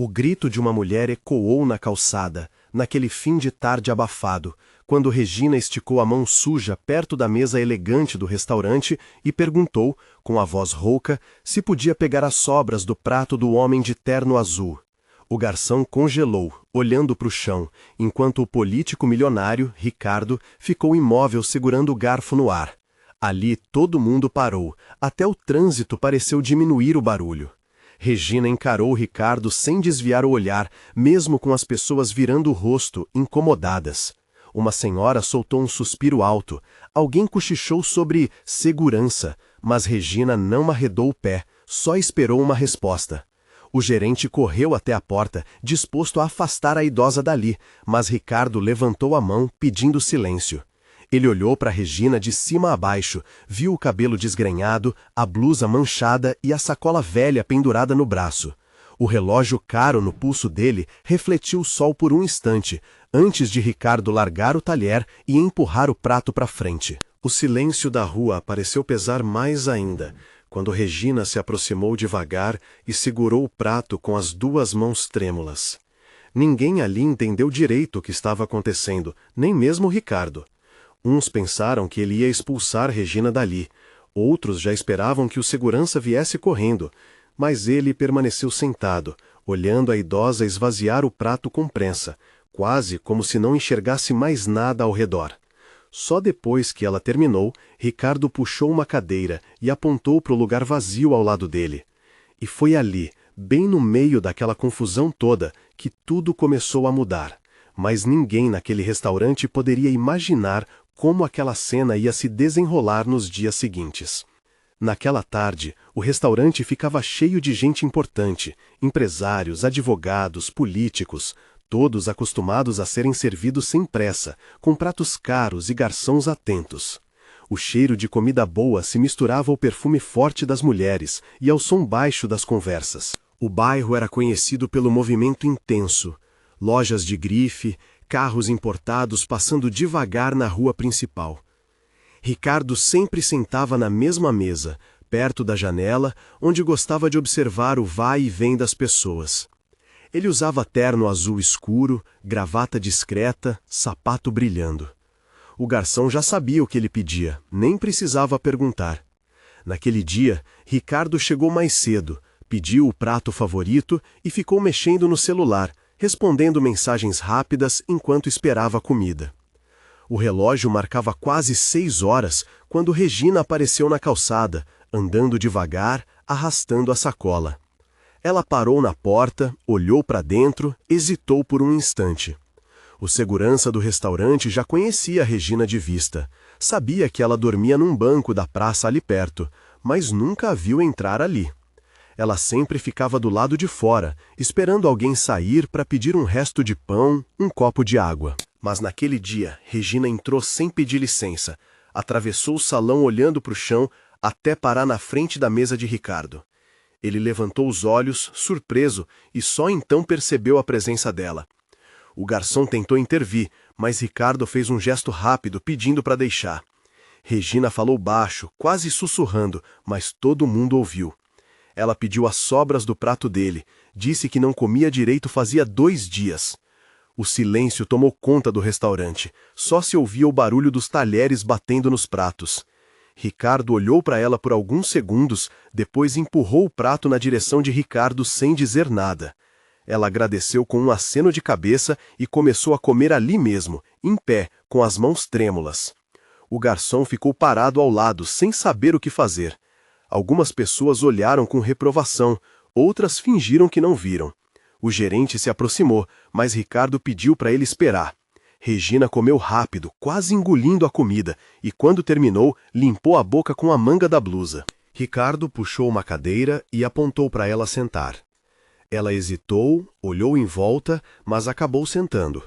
O grito de uma mulher ecoou na calçada, naquele fim de tarde abafado, quando Regina esticou a mão suja perto da mesa elegante do restaurante e perguntou, com a voz rouca, se podia pegar as sobras do prato do homem de terno azul. O garçom congelou, olhando para o chão, enquanto o político milionário, Ricardo, ficou imóvel segurando o garfo no ar. Ali todo mundo parou, até o trânsito pareceu diminuir o barulho. Regina encarou Ricardo sem desviar o olhar, mesmo com as pessoas virando o rosto, incomodadas. Uma senhora soltou um suspiro alto. Alguém cochichou sobre segurança, mas Regina não arredou o pé, só esperou uma resposta. O gerente correu até a porta, disposto a afastar a idosa dali, mas Ricardo levantou a mão, pedindo silêncio. Ele olhou para Regina de cima a baixo, viu o cabelo desgrenhado, a blusa manchada e a sacola velha pendurada no braço. O relógio caro no pulso dele refletiu o sol por um instante, antes de Ricardo largar o talher e empurrar o prato para frente. O silêncio da rua pareceu pesar mais ainda, quando Regina se aproximou devagar e segurou o prato com as duas mãos trêmulas. Ninguém ali entendeu direito o que estava acontecendo, nem mesmo Ricardo. Uns pensaram que ele ia expulsar Regina dali, outros já esperavam que o segurança viesse correndo, mas ele permaneceu sentado, olhando a idosa esvaziar o prato com pressa, quase como se não enxergasse mais nada ao redor. Só depois que ela terminou, Ricardo puxou uma cadeira e apontou para o lugar vazio ao lado dele. E foi ali, bem no meio daquela confusão toda, que tudo começou a mudar. Mas ninguém naquele restaurante poderia imaginar como aquela cena ia se desenrolar nos dias seguintes. Naquela tarde, o restaurante ficava cheio de gente importante, empresários, advogados, políticos, todos acostumados a serem servidos sem pressa, com pratos caros e garçons atentos. O cheiro de comida boa se misturava ao perfume forte das mulheres e ao som baixo das conversas. O bairro era conhecido pelo movimento intenso, lojas de grife, carros importados passando devagar na rua principal. Ricardo sempre sentava na mesma mesa, perto da janela, onde gostava de observar o vai e vem das pessoas. Ele usava terno azul escuro, gravata discreta, sapato brilhando. O garçom já sabia o que ele pedia, nem precisava perguntar. Naquele dia, Ricardo chegou mais cedo, pediu o prato favorito e ficou mexendo no celular, respondendo mensagens rápidas enquanto esperava a comida. O relógio marcava quase 6 horas quando Regina apareceu na calçada, andando devagar, arrastando a sacola. Ela parou na porta, olhou para dentro, hesitou por um instante. O segurança do restaurante já conhecia a Regina de vista. Sabia que ela dormia num banco da praça ali perto, mas nunca a viu entrar ali. Ela sempre ficava do lado de fora, esperando alguém sair para pedir um resto de pão, um copo de água. Mas naquele dia, Regina entrou sem pedir licença, atravessou o salão olhando para o chão até parar na frente da mesa de Ricardo. Ele levantou os olhos, surpreso, e só então percebeu a presença dela. O garçom tentou intervir, mas Ricardo fez um gesto rápido pedindo para deixar. Regina falou baixo, quase sussurrando, mas todo mundo ouviu. Ela pediu as sobras do prato dele, disse que não comia direito fazia 2 dias. O silêncio tomou conta do restaurante, só se ouvia o barulho dos talheres batendo nos pratos. Ricardo olhou para ela por alguns segundos, depois empurrou o prato na direção de Ricardo sem dizer nada. Ela agradeceu com um aceno de cabeça e começou a comer ali mesmo, em pé, com as mãos trêmulas. O garçom ficou parado ao lado, sem saber o que fazer. Algumas pessoas olharam com reprovação, outras fingiram que não viram. O gerente se aproximou, mas Ricardo pediu para ele esperar. Regina comeu rápido, quase engolindo a comida, e quando terminou, limpou a boca com a manga da blusa. Ricardo puxou uma cadeira e apontou para ela sentar. Ela hesitou, olhou em volta, mas acabou sentando.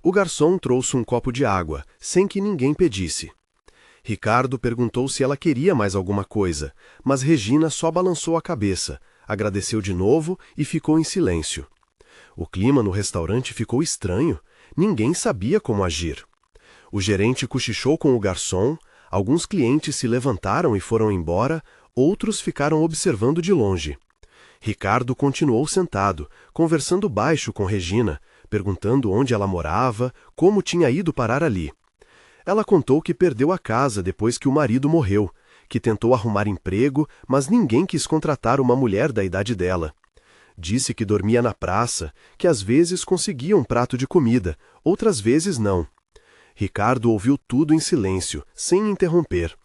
O garçom trouxe um copo de água, sem que ninguém pedisse. Ricardo perguntou se ela queria mais alguma coisa, mas Regina só balançou a cabeça, agradeceu de novo e ficou em silêncio. O clima no restaurante ficou estranho. Ninguém sabia como agir. O gerente cochichou com o garçom, alguns clientes se levantaram e foram embora, outros ficaram observando de longe. Ricardo continuou sentado, conversando baixo com Regina, perguntando onde ela morava, como tinha ido parar ali. Ela contou que perdeu a casa depois que o marido morreu, que tentou arrumar emprego, mas ninguém quis contratar uma mulher da idade dela. Disse que dormia na praça, que às vezes conseguia um prato de comida, outras vezes não. Ricardo ouviu tudo em silêncio, sem interromper.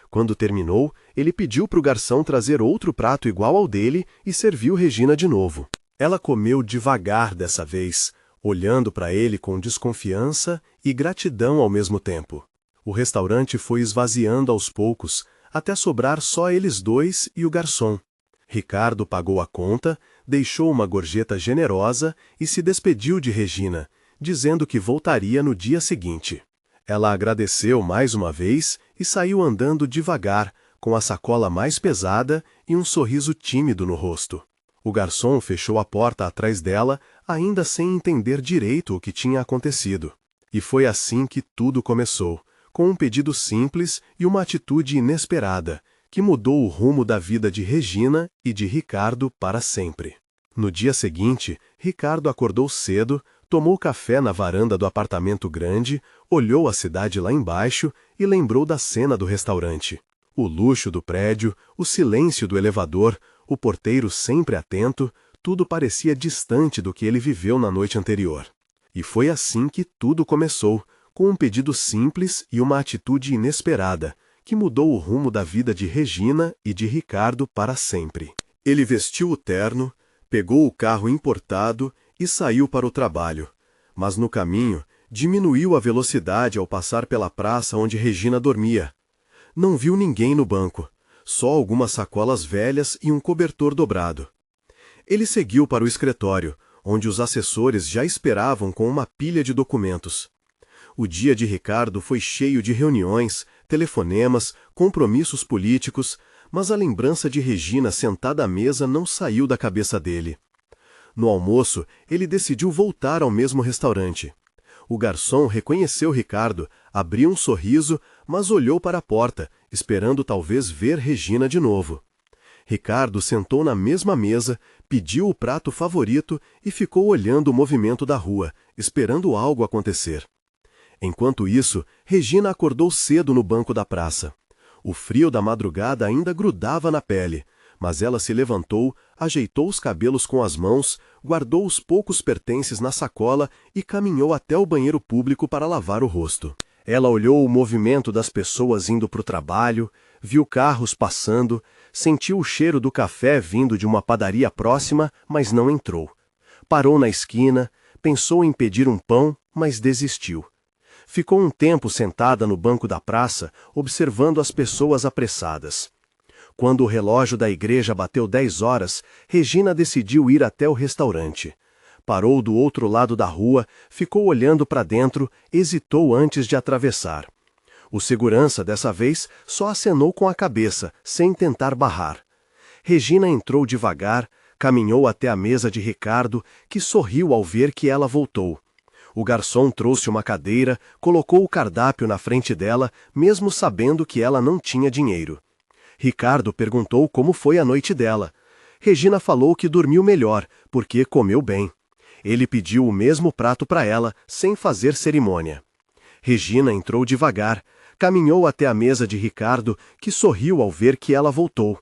Quando terminou, ele pediu para o garçom trazer outro prato igual ao dele e serviu Regina de novo. Ela comeu devagar dessa vez, olhando para ele com desconfiança e gratidão ao mesmo tempo. O restaurante foi esvaziando aos poucos, até sobrar só eles dois e o garçom. Ricardo pagou a conta, deixou uma gorjeta generosa e se despediu de Regina, dizendo que voltaria no dia seguinte. Ela agradeceu mais uma vez e saiu andando devagar, com a sacola mais pesada e um sorriso tímido no rosto. O garçom fechou a porta atrás dela, ainda sem entender direito o que tinha acontecido. E foi assim que tudo começou, com um pedido simples e uma atitude inesperada, que mudou o rumo da vida de Regina e de Ricardo para sempre. No dia seguinte, Ricardo acordou cedo, tomou café na varanda do apartamento grande, olhou a cidade lá embaixo e lembrou da cena do restaurante. O luxo do prédio, o silêncio do elevador, o porteiro sempre atento, tudo parecia distante do que ele viveu na noite anterior. E foi assim que tudo começou, com um pedido simples e uma atitude inesperada, que mudou o rumo da vida de Regina e de Ricardo para sempre. Ele vestiu o terno, pegou o carro importado e saiu para o trabalho, mas no caminho diminuiu a velocidade ao passar pela praça onde Regina dormia. Não viu ninguém no banco, só algumas sacolas velhas e um cobertor dobrado. Ele seguiu para o escritório, onde os assessores já esperavam com uma pilha de documentos. O dia de Ricardo foi cheio de reuniões, telefonemas, compromissos políticos, mas a lembrança de Regina sentada à mesa não saiu da cabeça dele. No almoço, ele decidiu voltar ao mesmo restaurante. O garçom reconheceu Ricardo, abriu um sorriso, mas olhou para a porta, esperando talvez ver Regina de novo. Ricardo sentou na mesma mesa, pediu o prato favorito e ficou olhando o movimento da rua, esperando algo acontecer. Enquanto isso, Regina acordou cedo no banco da praça. O frio da madrugada ainda grudava na pele, mas ela se levantou, ajeitou os cabelos com as mãos, guardou os poucos pertences na sacola e caminhou até o banheiro público para lavar o rosto. Ela olhou o movimento das pessoas indo para o trabalho, viu carros passando, sentiu o cheiro do café vindo de uma padaria próxima, mas não entrou. Parou na esquina, pensou em pedir um pão, mas desistiu. Ficou um tempo sentada no banco da praça, observando as pessoas apressadas. Quando o relógio da igreja bateu 10 horas, Regina decidiu ir até o restaurante. Parou do outro lado da rua, ficou olhando para dentro, hesitou antes de atravessar. O segurança, dessa vez, só acenou com a cabeça, sem tentar barrar. Regina entrou devagar, caminhou até a mesa de Ricardo, que sorriu ao ver que ela voltou. O garçom trouxe uma cadeira, colocou o cardápio na frente dela, mesmo sabendo que ela não tinha dinheiro. Ricardo perguntou como foi a noite dela. Regina falou que dormiu melhor, porque comeu bem. Ele pediu o mesmo prato para ela, sem fazer cerimônia. Regina entrou devagar, caminhou até a mesa de Ricardo, que sorriu ao ver que ela voltou.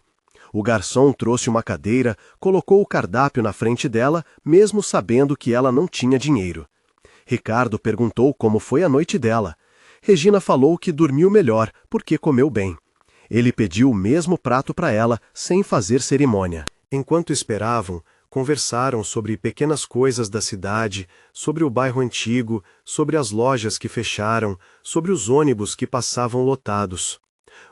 O garçom trouxe uma cadeira, colocou o cardápio na frente dela, mesmo sabendo que ela não tinha dinheiro. Ricardo perguntou como foi a noite dela. Regina falou que dormiu melhor, porque comeu bem. Ele pediu o mesmo prato para ela, sem fazer cerimônia. Enquanto esperavam, conversaram sobre pequenas coisas da cidade, sobre o bairro antigo, sobre as lojas que fecharam, sobre os ônibus que passavam lotados.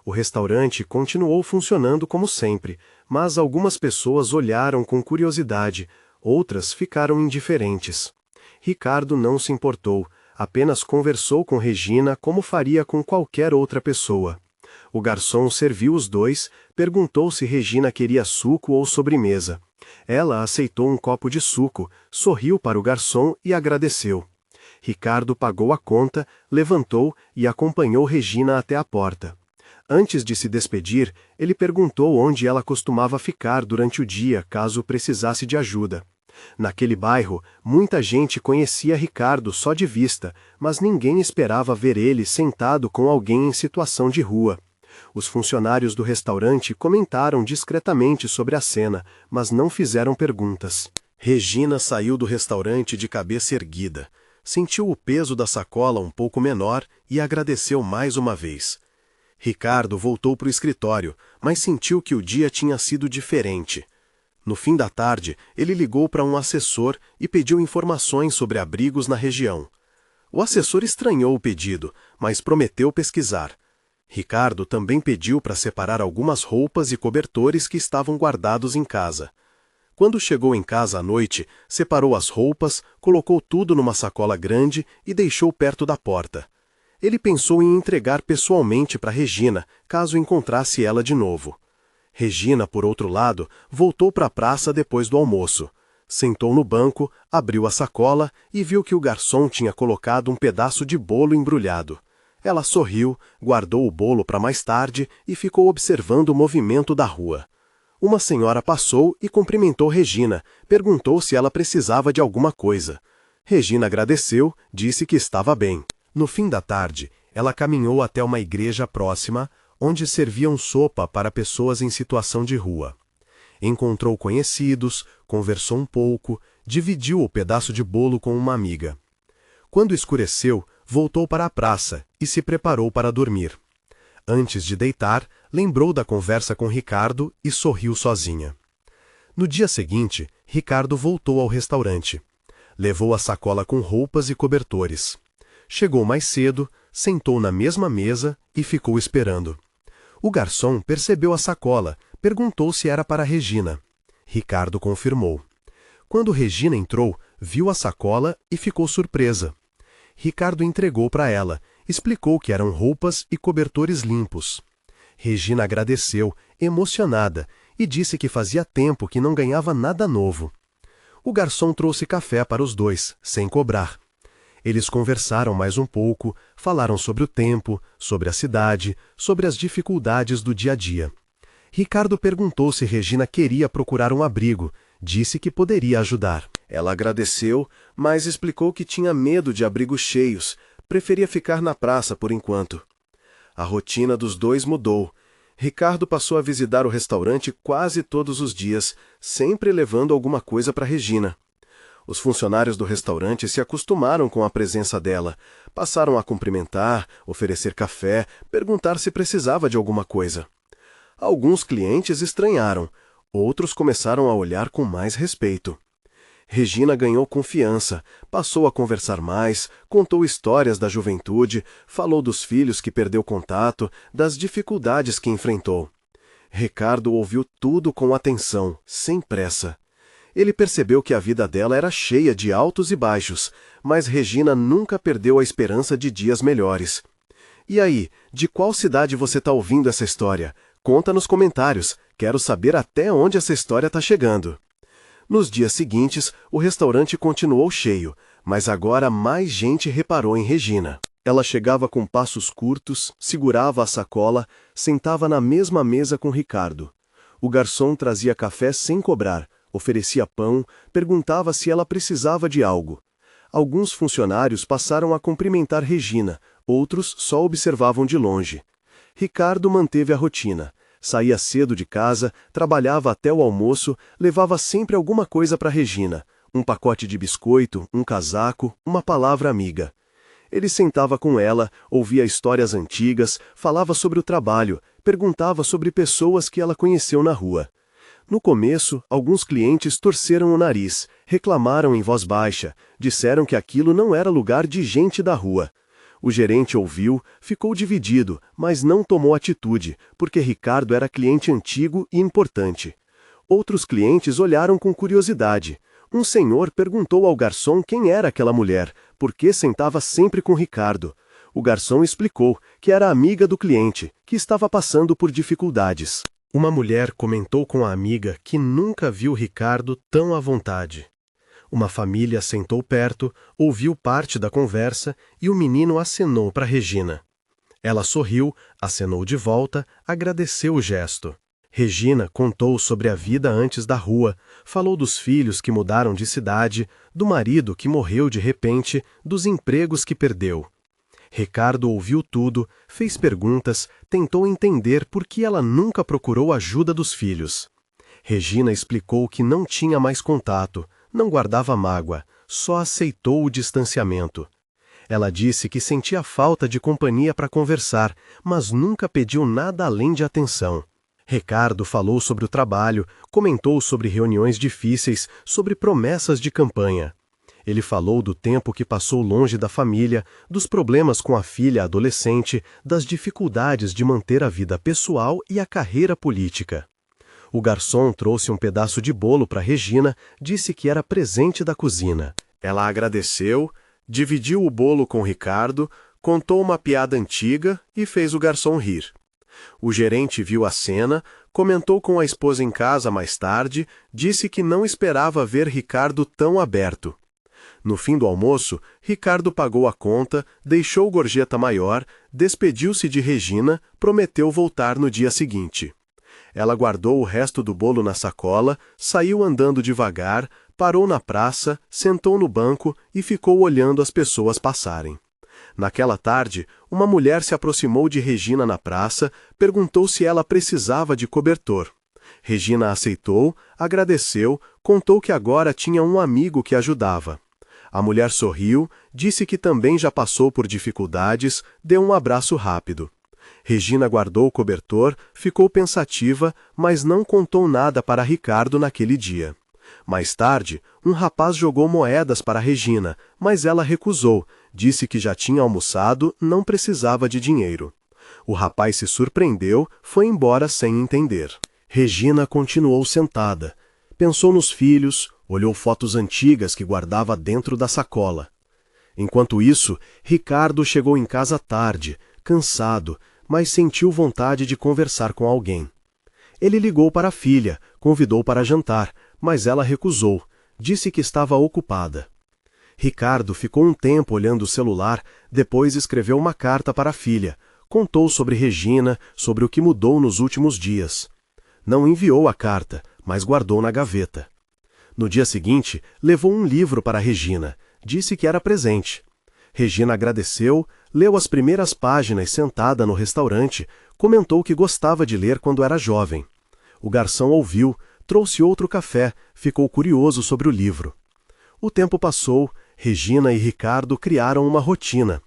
O restaurante continuou funcionando como sempre, mas algumas pessoas olharam com curiosidade, outras ficaram indiferentes. Ricardo não se importou, apenas conversou com Regina como faria com qualquer outra pessoa. O garçom serviu os dois, perguntou se Regina queria suco ou sobremesa. Ela aceitou um copo de suco, sorriu para o garçom e agradeceu. Ricardo pagou a conta, levantou e acompanhou Regina até a porta. Antes de se despedir, ele perguntou onde ela costumava ficar durante o dia caso precisasse de ajuda. Naquele bairro, muita gente conhecia Ricardo só de vista, mas ninguém esperava ver ele sentado com alguém em situação de rua. Os funcionários do restaurante comentaram discretamente sobre a cena, mas não fizeram perguntas. Regina saiu do restaurante de cabeça erguida. Sentiu o peso da sacola um pouco menor e agradeceu mais uma vez. Ricardo voltou para o escritório, mas sentiu que o dia tinha sido diferente. No fim da tarde, ele ligou para um assessor e pediu informações sobre abrigos na região. O assessor estranhou o pedido, mas prometeu pesquisar. Ricardo também pediu para separar algumas roupas e cobertores que estavam guardados em casa. Quando chegou em casa à noite, separou as roupas, colocou tudo numa sacola grande e deixou perto da porta. Ele pensou em entregar pessoalmente para Regina, caso encontrasse ela de novo. Regina, por outro lado, voltou para a praça depois do almoço. Sentou no banco, abriu a sacola e viu que o garçom tinha colocado um pedaço de bolo embrulhado. Ela sorriu, guardou o bolo para mais tarde e ficou observando o movimento da rua. Uma senhora passou e cumprimentou Regina, perguntou se ela precisava de alguma coisa. Regina agradeceu, disse que estava bem. No fim da tarde, ela caminhou até uma igreja próxima, onde serviam sopa para pessoas em situação de rua. Encontrou conhecidos, conversou um pouco, dividiu o pedaço de bolo com uma amiga. Quando escureceu, voltou para a praça e se preparou para dormir. Antes de deitar, lembrou da conversa com Ricardo e sorriu sozinha. No dia seguinte, Ricardo voltou ao restaurante. Levou a sacola com roupas e cobertores. Chegou mais cedo, sentou na mesma mesa e ficou esperando. O garçom percebeu a sacola, perguntou se era para Regina. Ricardo confirmou. Quando Regina entrou, viu a sacola e ficou surpresa. Ricardo entregou para ela, explicou que eram roupas e cobertores limpos. Regina agradeceu, emocionada, e disse que fazia tempo que não ganhava nada novo. O garçom trouxe café para os dois, sem cobrar. Eles conversaram mais um pouco, falaram sobre o tempo, sobre a cidade, sobre as dificuldades do dia a dia. Ricardo perguntou se Regina queria procurar um abrigo, disse que poderia ajudar. Ela agradeceu, mas explicou que tinha medo de abrigos cheios, preferia ficar na praça por enquanto. A rotina dos dois mudou. Ricardo passou a visitar o restaurante quase todos os dias, sempre levando alguma coisa para Regina. Os funcionários do restaurante se acostumaram com a presença dela, passaram a cumprimentar, oferecer café, perguntar se precisava de alguma coisa. Alguns clientes estranharam, outros começaram a olhar com mais respeito. Regina ganhou confiança, passou a conversar mais, contou histórias da juventude, falou dos filhos que perdeu contato, das dificuldades que enfrentou. Ricardo ouviu tudo com atenção, sem pressa. Ele percebeu que a vida dela era cheia de altos e baixos, mas Regina nunca perdeu a esperança de dias melhores. E aí, de qual cidade você está ouvindo essa história? Conta nos comentários, quero saber até onde essa história está chegando. Nos dias seguintes, o restaurante continuou cheio, mas agora mais gente reparou em Regina. Ela chegava com passos curtos, segurava a sacola, sentava na mesma mesa com Ricardo. O garçom trazia café sem cobrar, oferecia pão, perguntava se ela precisava de algo. Alguns funcionários passaram a cumprimentar Regina, outros só observavam de longe. Ricardo manteve a rotina. Saía cedo de casa, trabalhava até o almoço, levava sempre alguma coisa para Regina, um pacote de biscoito, um casaco, uma palavra amiga. Ele sentava com ela, ouvia histórias antigas, falava sobre o trabalho, perguntava sobre pessoas que ela conheceu na rua. No começo, alguns clientes torceram o nariz, reclamaram em voz baixa, disseram que aquilo não era lugar de gente da rua. O gerente ouviu, ficou dividido, mas não tomou atitude, porque Ricardo era cliente antigo e importante. Outros clientes olharam com curiosidade. Um senhor perguntou ao garçom quem era aquela mulher, por que sentava sempre com Ricardo. O garçom explicou que era amiga do cliente, que estava passando por dificuldades. Uma mulher comentou com a amiga que nunca viu Ricardo tão à vontade. Uma família sentou perto, ouviu parte da conversa e o menino acenou para Regina. Ela sorriu, acenou de volta, agradeceu o gesto. Regina contou sobre a vida antes da rua, falou dos filhos que mudaram de cidade, do marido que morreu de repente, dos empregos que perdeu. Ricardo ouviu tudo, fez perguntas, tentou entender por que ela nunca procurou ajuda dos filhos. Regina explicou que não tinha mais contato, não guardava mágoa, só aceitou o distanciamento. Ela disse que sentia falta de companhia para conversar, mas nunca pediu nada além de atenção. Ricardo falou sobre o trabalho, comentou sobre reuniões difíceis, sobre promessas de campanha. Ele falou do tempo que passou longe da família, dos problemas com a filha adolescente, das dificuldades de manter a vida pessoal e a carreira política. O garçom trouxe um pedaço de bolo para Regina, disse que era presente da cozinha. Ela agradeceu, dividiu o bolo com Ricardo, contou uma piada antiga e fez o garçom rir. O gerente viu a cena, comentou com a esposa em casa mais tarde, disse que não esperava ver Ricardo tão aberto. No fim do almoço, Ricardo pagou a conta, deixou gorjeta maior, despediu-se de Regina, prometeu voltar no dia seguinte. Ela guardou o resto do bolo na sacola, saiu andando devagar, parou na praça, sentou no banco e ficou olhando as pessoas passarem. Naquela tarde, uma mulher se aproximou de Regina na praça, perguntou se ela precisava de cobertor. Regina aceitou, agradeceu, contou que agora tinha um amigo que ajudava. A mulher sorriu, disse que também já passou por dificuldades, deu um abraço rápido. Regina guardou o cobertor, ficou pensativa, mas não contou nada para Ricardo naquele dia. Mais tarde, um rapaz jogou moedas para Regina, mas ela recusou, disse que já tinha almoçado, não precisava de dinheiro. O rapaz se surpreendeu, foi embora sem entender. Regina continuou sentada. Pensou nos filhos, olhou fotos antigas que guardava dentro da sacola. Enquanto isso, Ricardo chegou em casa tarde, cansado, mas sentiu vontade de conversar com alguém. Ele ligou para a filha, convidou para jantar, mas ela recusou, disse que estava ocupada. Ricardo ficou um tempo olhando o celular, depois escreveu uma carta para a filha, contou sobre Regina, sobre o que mudou nos últimos dias. Não enviou a carta, mas guardou na gaveta. No dia seguinte, levou um livro para Regina, disse que era presente. Regina agradeceu, leu as primeiras páginas sentada no restaurante, comentou que gostava de ler quando era jovem. O garçom ouviu, trouxe outro café, ficou curioso sobre o livro. O tempo passou, Regina e Ricardo criaram uma rotina.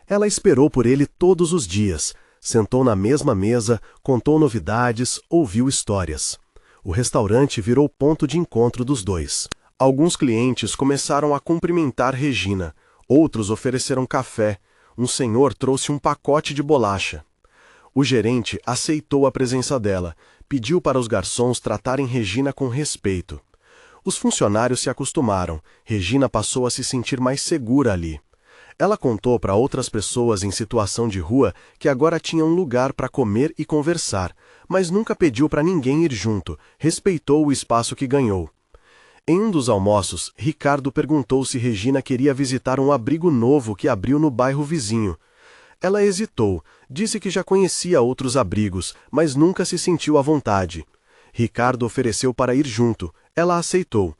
Ela esperou por ele todos os dias, sentou na mesma mesa, contou novidades, ouviu histórias. O restaurante virou ponto de encontro dos dois. Alguns clientes começaram a cumprimentar Regina, outros ofereceram café, um senhor trouxe um pacote de bolacha. O gerente aceitou a presença dela, pediu para os garçons tratarem Regina com respeito. Os funcionários se acostumaram, Regina passou a se sentir mais segura ali. Ela contou para outras pessoas em situação de rua que agora tinha um lugar para comer e conversar, mas nunca pediu para ninguém ir junto, respeitou o espaço que ganhou. Em um dos almoços, Ricardo perguntou se Regina queria visitar um abrigo novo que abriu no bairro vizinho. Ela hesitou, disse que já conhecia outros abrigos, mas nunca se sentiu à vontade. Ricardo ofereceu para ir junto, ela aceitou.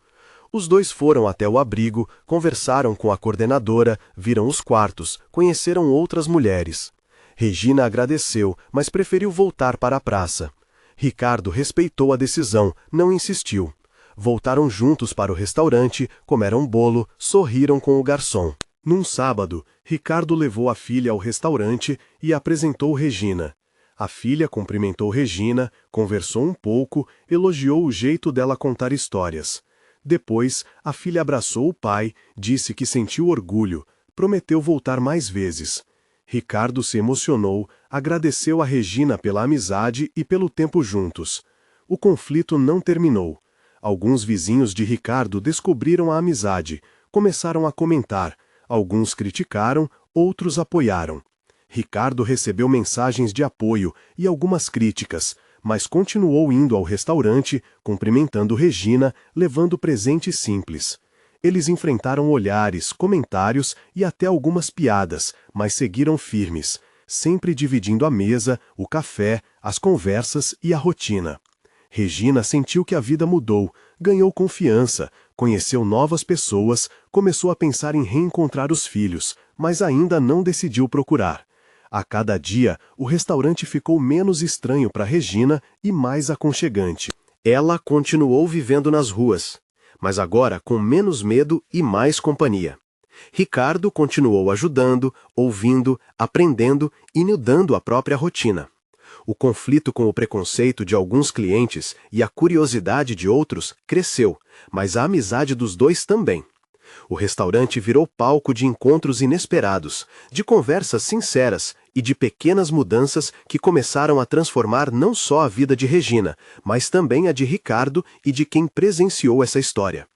Os dois foram até o abrigo, conversaram com a coordenadora, viram os quartos, conheceram outras mulheres. Regina agradeceu, mas preferiu voltar para a praça. Ricardo respeitou a decisão, não insistiu. Voltaram juntos para o restaurante, comeram bolo, sorriram com o garçom. Num sábado, Ricardo levou a filha ao restaurante e apresentou Regina. A filha cumprimentou Regina, conversou um pouco, elogiou o jeito dela contar histórias. Depois, a filha abraçou o pai, disse que sentiu orgulho, prometeu voltar mais vezes. Ricardo se emocionou, agradeceu a Regina pela amizade e pelo tempo juntos. O conflito não terminou. Alguns vizinhos de Ricardo descobriram a amizade, começaram a comentar. Alguns criticaram, outros apoiaram. Ricardo recebeu mensagens de apoio e algumas críticas, mas continuou indo ao restaurante, cumprimentando Regina, levando presentes simples. Eles enfrentaram olhares, comentários e até algumas piadas, mas seguiram firmes. sempre dividindo a mesa, o café, as conversas e a rotina. Regina sentiu que a vida mudou, ganhou confiança, conheceu novas pessoas, começou a pensar em reencontrar os filhos, mas ainda não decidiu procurar. A cada dia, o restaurante ficou menos estranho para Regina e mais aconchegante. Ela continuou vivendo nas ruas, mas agora com menos medo e mais companhia. Ricardo continuou ajudando, ouvindo, aprendendo e mudando a própria rotina. O conflito com o preconceito de alguns clientes e a curiosidade de outros cresceu, mas a amizade dos dois também. O restaurante virou palco de encontros inesperados, de conversas sinceras e de pequenas mudanças que começaram a transformar não só a vida de Regina, mas também a de Ricardo e de quem presenciou essa história.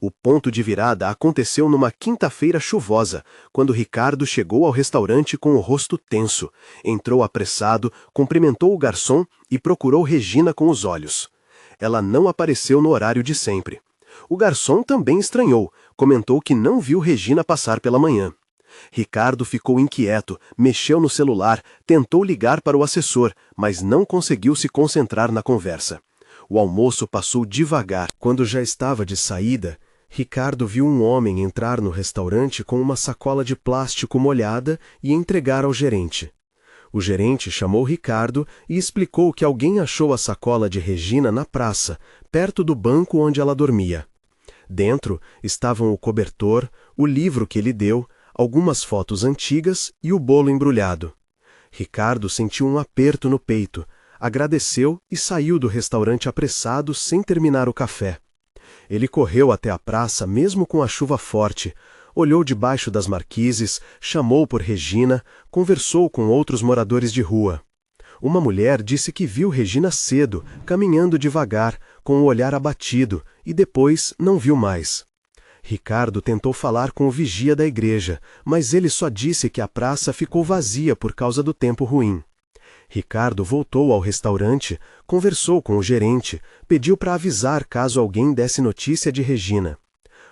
O ponto de virada aconteceu numa quinta-feira chuvosa, quando Ricardo chegou ao restaurante com o rosto tenso, entrou apressado, cumprimentou o garçom e procurou Regina com os olhos. Ela não apareceu no horário de sempre. O garçom também estranhou, comentou que não viu Regina passar pela manhã. Ricardo ficou inquieto, mexeu no celular, tentou ligar para o assessor, mas não conseguiu se concentrar na conversa. O almoço passou devagar. Quando já estava de saída, Ricardo viu um homem entrar no restaurante com uma sacola de plástico molhada e entregar ao gerente. O gerente chamou Ricardo e explicou que alguém achou a sacola de Regina na praça, perto do banco onde ela dormia. Dentro estavam o cobertor, o livro que ele deu, algumas fotos antigas e o bolo embrulhado. Ricardo sentiu um aperto no peito, agradeceu e saiu do restaurante apressado sem terminar o café. Ele correu até a praça mesmo com a chuva forte, olhou debaixo das marquises, chamou por Regina, conversou com outros moradores de rua. Uma mulher disse que viu Regina cedo, caminhando devagar, com o olhar abatido, e depois não viu mais. Ricardo tentou falar com o vigia da igreja, mas ele só disse que a praça ficou vazia por causa do tempo ruim. Ricardo voltou ao restaurante, conversou com o gerente, pediu para avisar caso alguém desse notícia de Regina.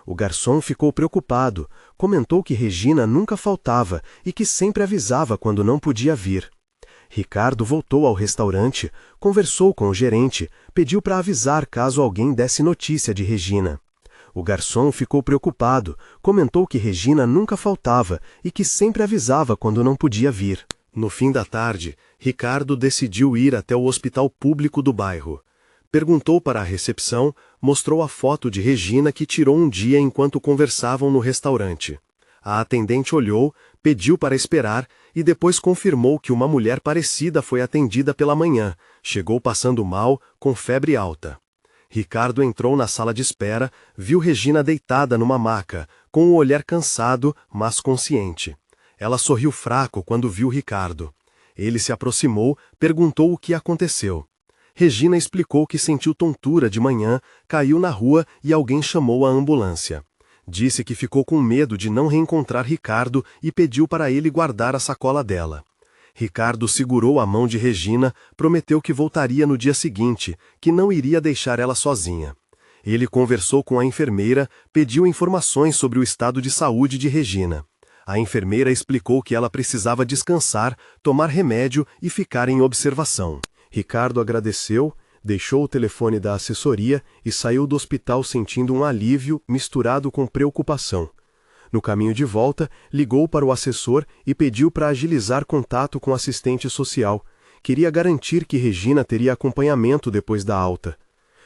O garçom ficou preocupado, comentou que Regina nunca faltava e que sempre avisava quando não podia vir. Ricardo voltou ao restaurante, conversou com o gerente, pediu para avisar caso alguém desse notícia de Regina. O garçom ficou preocupado, comentou que Regina nunca faltava e que sempre avisava quando não podia vir. No fim da tarde, Ricardo decidiu ir até o hospital público do bairro. Perguntou para a recepção, mostrou a foto de Regina que tirou um dia enquanto conversavam no restaurante. A atendente olhou, pediu para esperar e depois confirmou que uma mulher parecida foi atendida pela manhã, chegou passando mal, com febre alta. Ricardo entrou na sala de espera, viu Regina deitada numa maca, com o olhar cansado, mas consciente. Ela sorriu fraco quando viu Ricardo. Ele se aproximou, perguntou o que aconteceu. Regina explicou que sentiu tontura de manhã, caiu na rua e alguém chamou a ambulância. Disse que ficou com medo de não reencontrar Ricardo e pediu para ele guardar a sacola dela. Ricardo segurou a mão de Regina, prometeu que voltaria no dia seguinte, que não iria deixar ela sozinha. Ele conversou com a enfermeira, pediu informações sobre o estado de saúde de Regina. A enfermeira explicou que ela precisava descansar, tomar remédio e ficar em observação. Ricardo agradeceu, deixou o telefone da assessoria e saiu do hospital sentindo um alívio misturado com preocupação. No caminho de volta, ligou para o assessor e pediu para agilizar contato com o assistente social. Queria garantir que Regina teria acompanhamento depois da alta.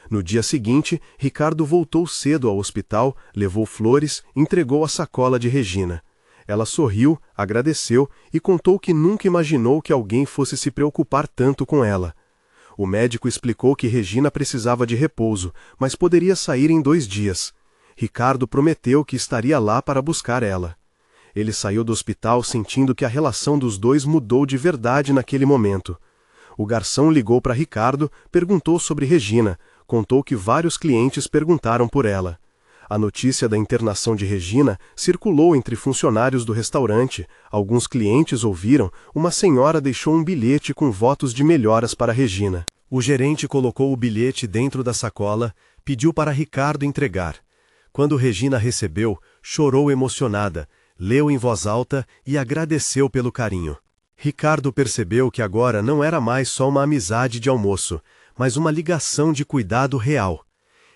No dia seguinte, Ricardo voltou cedo ao hospital, levou flores, entregou a sacola de Regina. Ela sorriu, agradeceu e contou que nunca imaginou que alguém fosse se preocupar tanto com ela. O médico explicou que Regina precisava de repouso, mas poderia sair em 2 dias. Ricardo prometeu que estaria lá para buscar ela. Ele saiu do hospital sentindo que a relação dos dois mudou de verdade naquele momento. O garçom ligou para Ricardo, perguntou sobre Regina, contou que vários clientes perguntaram por ela. A notícia da internação de Regina circulou entre funcionários do restaurante. Alguns clientes ouviram, uma senhora deixou um bilhete com votos de melhoras para Regina. O gerente colocou o bilhete dentro da sacola, pediu para Ricardo entregar. Quando Regina recebeu, chorou emocionada, leu em voz alta e agradeceu pelo carinho. Ricardo percebeu que agora não era mais só uma amizade de almoço, mas uma ligação de cuidado real.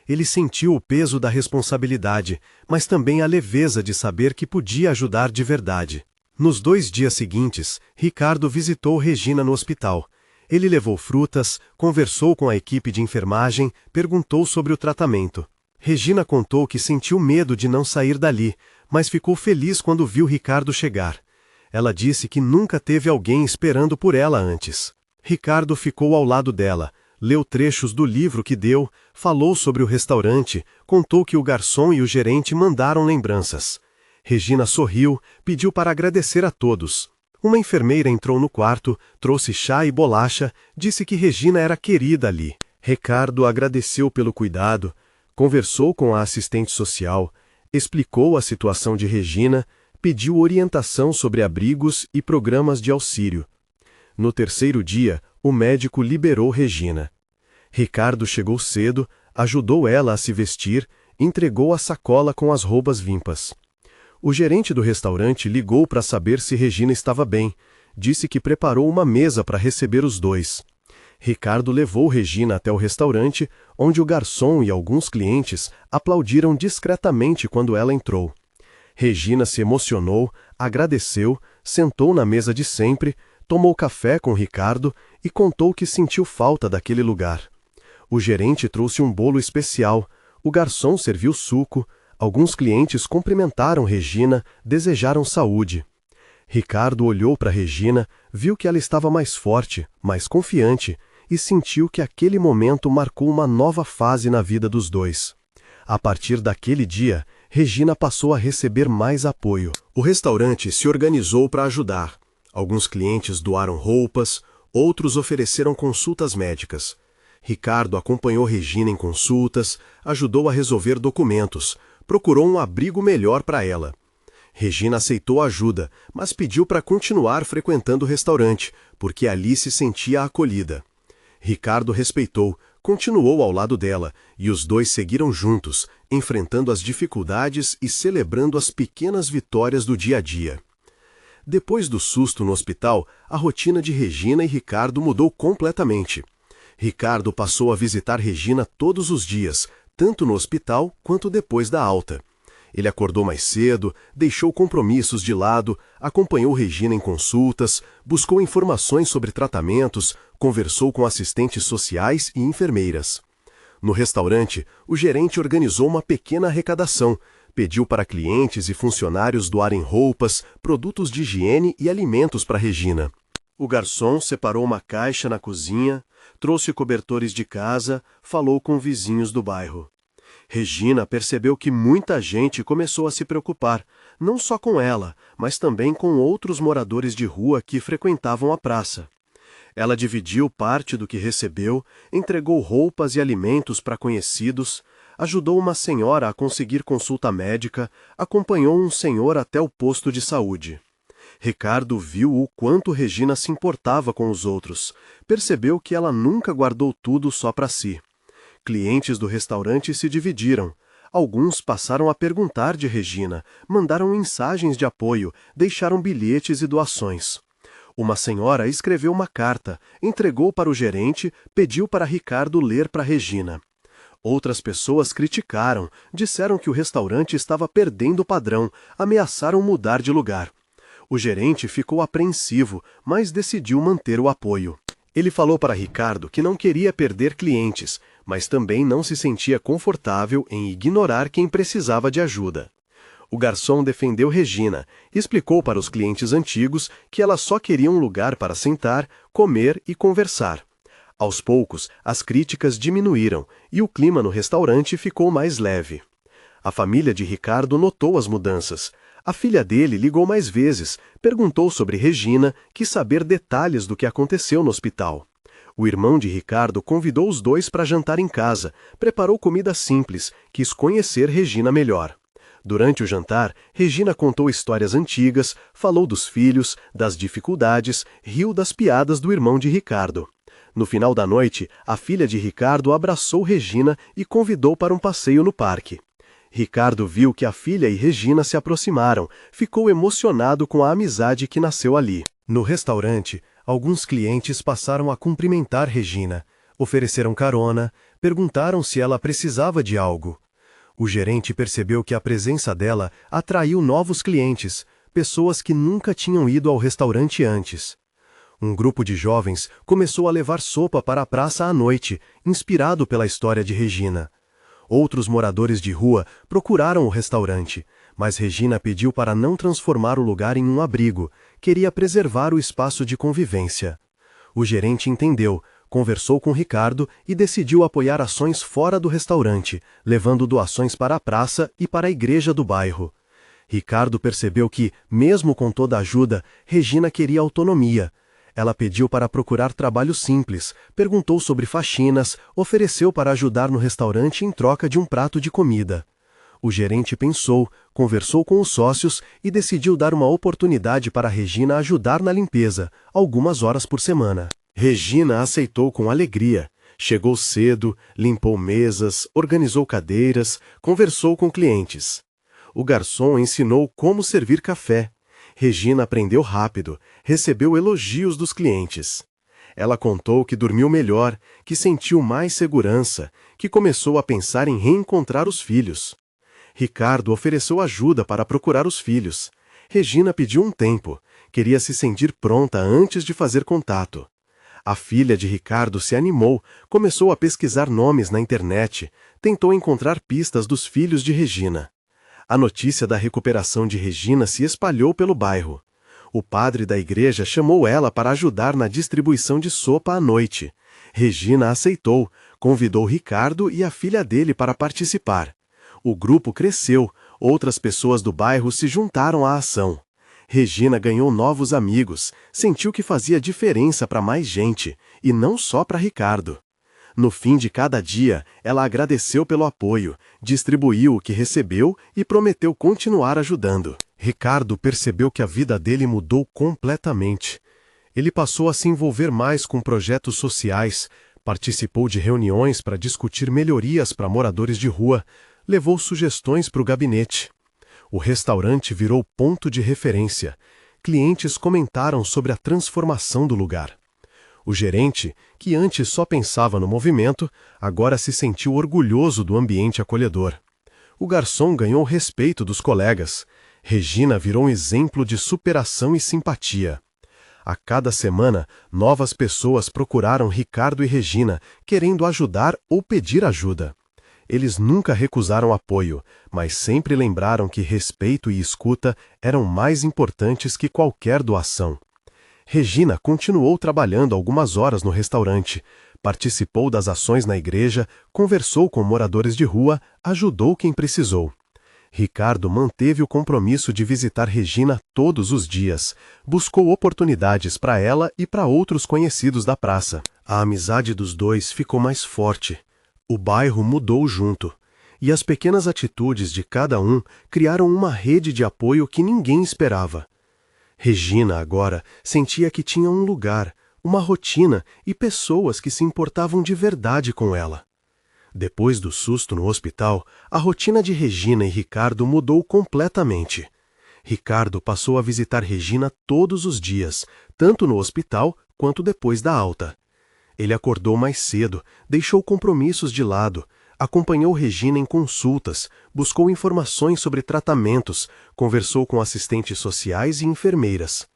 Ele sentiu o peso da responsabilidade, mas também a leveza de saber que podia ajudar de verdade. Nos 2 dias seguintes, Ricardo visitou Regina no hospital. Ele levou frutas, conversou com a equipe de enfermagem, perguntou sobre o tratamento. Regina contou que sentiu medo de não sair dali, mas ficou feliz quando viu Ricardo chegar. Ela disse que nunca teve alguém esperando por ela antes. Ricardo ficou ao lado dela, leu trechos do livro que deu, falou sobre o restaurante, contou que o garçom e o gerente mandaram lembranças. Regina sorriu, pediu para agradecer a todos. Uma enfermeira entrou no quarto, trouxe chá e bolacha, disse que Regina era querida ali. Ricardo agradeceu pelo cuidado, conversou com a assistente social, explicou a situação de Regina, pediu orientação sobre abrigos e programas de auxílio. No 3º dia, o médico liberou Regina. Ricardo chegou cedo, ajudou ela a se vestir, entregou a sacola com as roupas limpas. O gerente do restaurante ligou para saber se Regina estava bem. Disse que preparou uma mesa para receber os dois. Ricardo levou Regina até o restaurante, onde o garçom e alguns clientes aplaudiram discretamente quando ela entrou. Regina se emocionou, agradeceu, sentou na mesa de sempre, tomou café com Ricardo e contou que sentiu falta daquele lugar. O gerente trouxe um bolo especial, o garçom serviu suco, alguns clientes cumprimentaram Regina, desejaram saúde. Ricardo olhou para Regina, viu que ela estava mais forte, mais confiante, e sentiu que aquele momento marcou uma nova fase na vida dos dois. A partir daquele dia, Regina passou a receber mais apoio. O restaurante se organizou para ajudar. Alguns clientes doaram roupas, outros ofereceram consultas médicas. Ricardo acompanhou Regina em consultas, ajudou a resolver documentos, procurou um abrigo melhor para ela. Regina aceitou a ajuda, mas pediu para continuar frequentando o restaurante, porque ali se sentia acolhida. Ricardo respeitou, continuou ao lado dela, e os dois seguiram juntos, enfrentando as dificuldades e celebrando as pequenas vitórias do dia a dia. Depois do susto no hospital, a rotina de Regina e Ricardo mudou completamente. Ricardo passou a visitar Regina todos os dias, tanto no hospital quanto depois da alta. Ele acordou mais cedo, deixou compromissos de lado, acompanhou Regina em consultas, buscou informações sobre tratamentos, conversou com assistentes sociais e enfermeiras. No restaurante, o gerente organizou uma pequena arrecadação, pediu para clientes e funcionários doarem roupas, produtos de higiene e alimentos para Regina. O garçom separou uma caixa na cozinha, trouxe cobertores de casa, falou com vizinhos do bairro. Regina percebeu que muita gente começou a se preocupar, não só com ela, mas também com outros moradores de rua que frequentavam a praça. Ela dividiu parte do que recebeu, entregou roupas e alimentos para conhecidos, ajudou uma senhora a conseguir consulta médica, acompanhou um senhor até o posto de saúde. Ricardo viu o quanto Regina se importava com os outros, percebeu que ela nunca guardou tudo só para si. Clientes do restaurante se dividiram. Alguns passaram a perguntar de Regina, mandaram mensagens de apoio, deixaram bilhetes e doações. Uma senhora escreveu uma carta, entregou para o gerente, pediu para Ricardo ler para Regina. Outras pessoas criticaram, disseram que o restaurante estava perdendo o padrão, ameaçaram mudar de lugar. O gerente ficou apreensivo, mas decidiu manter o apoio. Ele falou para Ricardo que não queria perder clientes, mas também não se sentia confortável em ignorar quem precisava de ajuda. O garçom defendeu Regina, explicou para os clientes antigos que ela só queria um lugar para sentar, comer e conversar. Aos poucos, as críticas diminuíram e o clima no restaurante ficou mais leve. A família de Ricardo notou as mudanças. A filha dele ligou mais vezes, perguntou sobre Regina, quis saber detalhes do que aconteceu no hospital. O irmão de Ricardo convidou os dois para jantar em casa, preparou comida simples, quis conhecer Regina melhor. Durante o jantar, Regina contou histórias antigas, falou dos filhos, das dificuldades, riu das piadas do irmão de Ricardo. No final da noite, a filha de Ricardo abraçou Regina e convidou para um passeio no parque. Ricardo viu que a filha e Regina se aproximaram, ficou emocionado com a amizade que nasceu ali. No restaurante, alguns clientes passaram a cumprimentar Regina, ofereceram carona, perguntaram se ela precisava de algo. O gerente percebeu que a presença dela atraiu novos clientes, pessoas que nunca tinham ido ao restaurante antes. Um grupo de jovens começou a levar sopa para a praça à noite, inspirado pela história de Regina. Outros moradores de rua procuraram o restaurante, mas Regina pediu para não transformar o lugar em um abrigo, queria preservar o espaço de convivência. O gerente entendeu, conversou com Ricardo e decidiu apoiar ações fora do restaurante, levando doações para a praça e para a igreja do bairro. Ricardo percebeu que, mesmo com toda a ajuda, Regina queria autonomia. Ela pediu para procurar trabalho simples, perguntou sobre faxinas, ofereceu para ajudar no restaurante em troca de um prato de comida. O gerente pensou, conversou com os sócios e decidiu dar uma oportunidade para Regina ajudar na limpeza, algumas horas por semana. Regina aceitou com alegria. Chegou cedo, limpou mesas, organizou cadeiras, conversou com clientes. O garçom ensinou como servir café. Regina aprendeu rápido, recebeu elogios dos clientes. Ela contou que dormiu melhor, que sentiu mais segurança, que começou a pensar em reencontrar os filhos. Ricardo ofereceu ajuda para procurar os filhos. Regina pediu um tempo, queria se sentir pronta antes de fazer contato. A filha de Ricardo se animou, começou a pesquisar nomes na internet, tentou encontrar pistas dos filhos de Regina. A notícia da recuperação de Regina se espalhou pelo bairro. O padre da igreja chamou ela para ajudar na distribuição de sopa à noite. Regina aceitou, convidou Ricardo e a filha dele para participar. O grupo cresceu, outras pessoas do bairro se juntaram à ação. Regina ganhou novos amigos, sentiu que fazia diferença para mais gente, e não só para Ricardo. No fim de cada dia, ela agradeceu pelo apoio, distribuiu o que recebeu e prometeu continuar ajudando. Ricardo percebeu que a vida dele mudou completamente. Ele passou a se envolver mais com projetos sociais, participou de reuniões para discutir melhorias para moradores de rua, levou sugestões para o gabinete. O restaurante virou ponto de referência. Clientes comentaram sobre a transformação do lugar. O gerente, que antes só pensava no movimento, agora se sentiu orgulhoso do ambiente acolhedor. O garçom ganhou o respeito dos colegas. Regina virou um exemplo de superação e simpatia. A cada semana, novas pessoas procuraram Ricardo e Regina, querendo ajudar ou pedir ajuda. Eles nunca recusaram apoio, mas sempre lembraram que respeito e escuta eram mais importantes que qualquer doação. Regina continuou trabalhando algumas horas no restaurante, participou das ações na igreja, conversou com moradores de rua, ajudou quem precisou. Ricardo manteve o compromisso de visitar Regina todos os dias, buscou oportunidades para ela e para outros conhecidos da praça. A amizade dos dois ficou mais forte. O bairro mudou junto, e as pequenas atitudes de cada um criaram uma rede de apoio que ninguém esperava. Regina, agora, sentia que tinha um lugar, uma rotina e pessoas que se importavam de verdade com ela. Depois do susto no hospital, a rotina de Regina e Ricardo mudou completamente. Ricardo passou a visitar Regina todos os dias, tanto no hospital quanto depois da alta. Ele acordou mais cedo, deixou compromissos de lado, acompanhou Regina em consultas, buscou informações sobre tratamentos, conversou com assistentes sociais e enfermeiras.